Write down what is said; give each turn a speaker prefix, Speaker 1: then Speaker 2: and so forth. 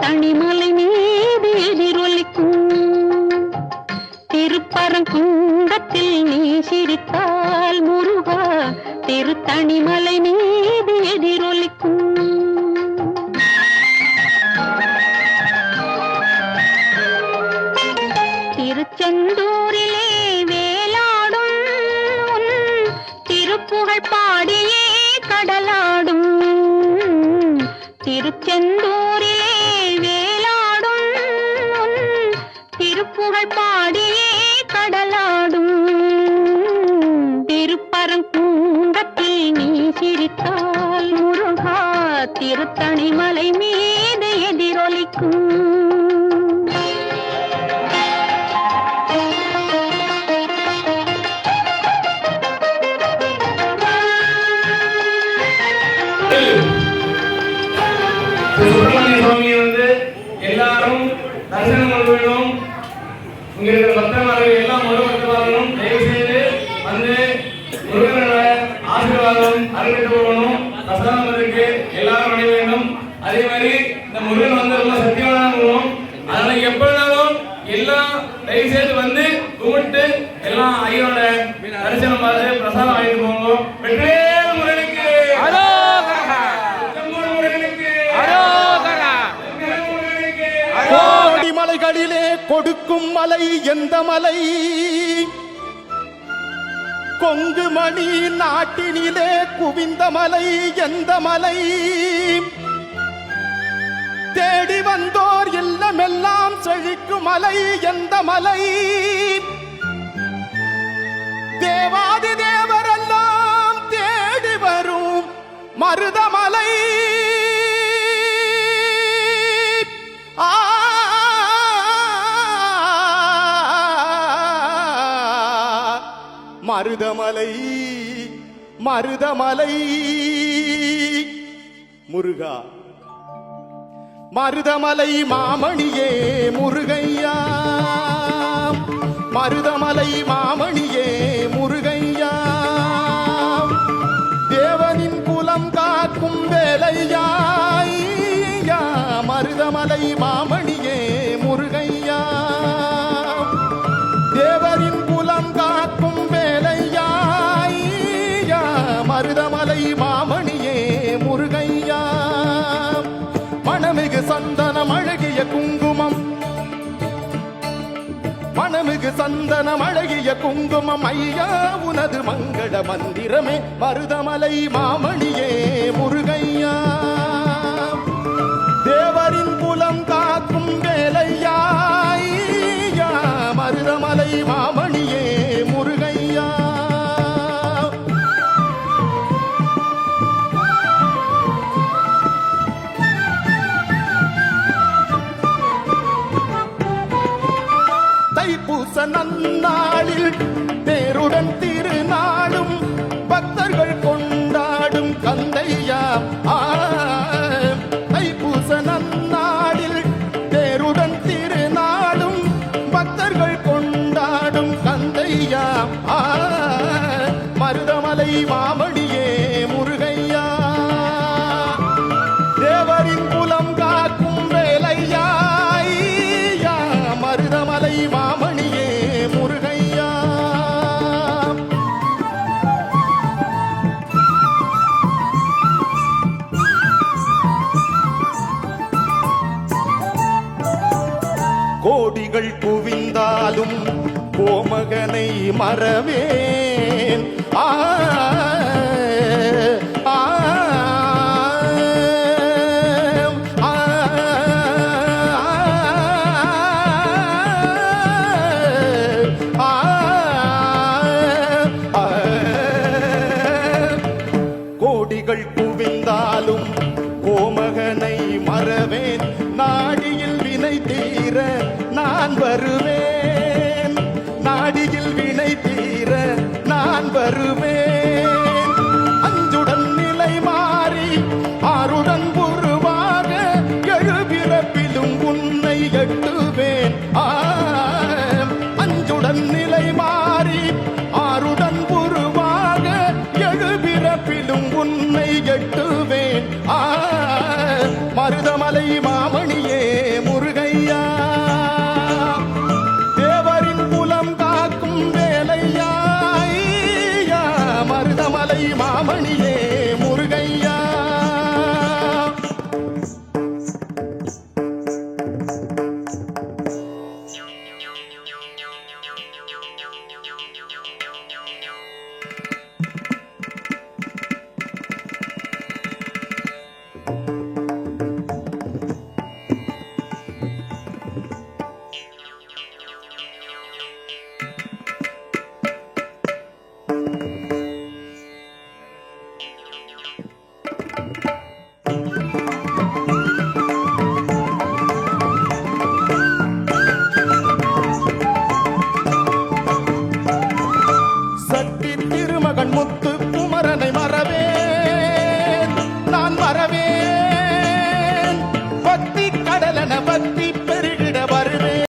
Speaker 1: திருத்தணிமலை மீது எதிரொலிக்கும். திருப்பரங்குன்றத்தில் நீ சிரித்தால் முருகா திருத்தணிமலை மீது எதிரொலிக்கும். திருச்செந்தூரிலே வேலாடும் திருப்புகழ் பாடியே கடலாடும். திருச்செந்தூரிலே வேலாடும் திருப்புகழ் பாடியே கடலாடும். திருப்பரங்குன்றத்தில் நீ சிரித்தால் முருகா திருத்தணிமலை மீது எதிரொலிக்கும்.
Speaker 2: சுப்பிரமணிய சுவாமி எல்லாரும் தரிசனம் பண்ண வேண்டும். இங்க இருக்கிற பக்தர்கள் எல்லாம் பக்தர்களும் தயவு செய்து வந்து முருகனோட ஆசீர்வாதம் அருள்கிட்டு போகணும். பிரசாதம் இருக்கு, எல்லாரும் அடைய வேண்டும். அதே மாதிரி இந்த முருகன் ரொம்ப சத்தியமான, அதனால எப்படினாலும் எல்லாம் தயவு செய்து வந்து கும்பிட்டு எல்லாம் ஐயோட தரிசனம் பார்த்து பிரசாதம் வாங்கிட்டு போங்க. வெற்றிவேல் முருகனுக்கு
Speaker 3: மலைகளிலே கொடுக்கும் மலை எந்த மலை? கொங்கு மணி நாட்டினிலே குவிந்த மலை எந்த மலை? தேடி வந்தோர் இல்லமெல்லாம் செழிக்கும் மலை எந்த மலை? தேவாதி தேவரெல்லாம் தேடி வரும் மருதமலை. மருதமலை மருதமலை முருகா மருதமலை மாமணியே முருகையா. மருதமலை மாமணியே முருகையா. தேவனின் குலம் காக்கும் வேலையா. மருதமலை மாமணியே முருகையா. தேவரின் குலம் காக்கும் வேலையா. மருதமலை மாமணியே முருகையா. மணமிகு சந்தனம் அழகிய குங்குமம். மணமிகு சந்தனம் அழகிய குங்குமம் ஐயா உனது மங்கள மந்திரமே. மருதமலை மாமணியே முருகையா. தேவரின் குலம் காக்கும் வேலையா. மருதமலை மாமணியே முருகையா. தைப்பூச நன்னாளில் தேருடன் திருநாளும் பக்தர்கள் கொண்டாடும் கந்தையா. தைப்பூச நன்னாளில் தேருடன் திருநாளும் பக்தர்கள் கொண்டாடும் கந்தையா. மருதமலை மாமணியே முருகையா. தேவரின் குலம் காக்கும் வேலையா. மருதமலை மாமணியே முருகையா. கோடிகள் குவிந்தாலும் கோமகனை மறவேன். கோடிகள் குவிந்தாலும் கோமகனை மறவேன். நாடியில் வினை தீர நான் வருவேன். நாடியில் வினை தீர நான் வருவேன். அஞ்சுடன் நிலை மாறி ஆருடன் உருவாக எழுபிறப்பிலும் உன்னை எட்டுவேன். அஞ்சுடன் நிலை மாறி ஆருடன் உருவாக எழுபிறப்பிலும் உன்னை எட்டுவேன். மருதமலை மாமணியே சிகாமணியே முருகையா. சக்தி திருமகன் முத்து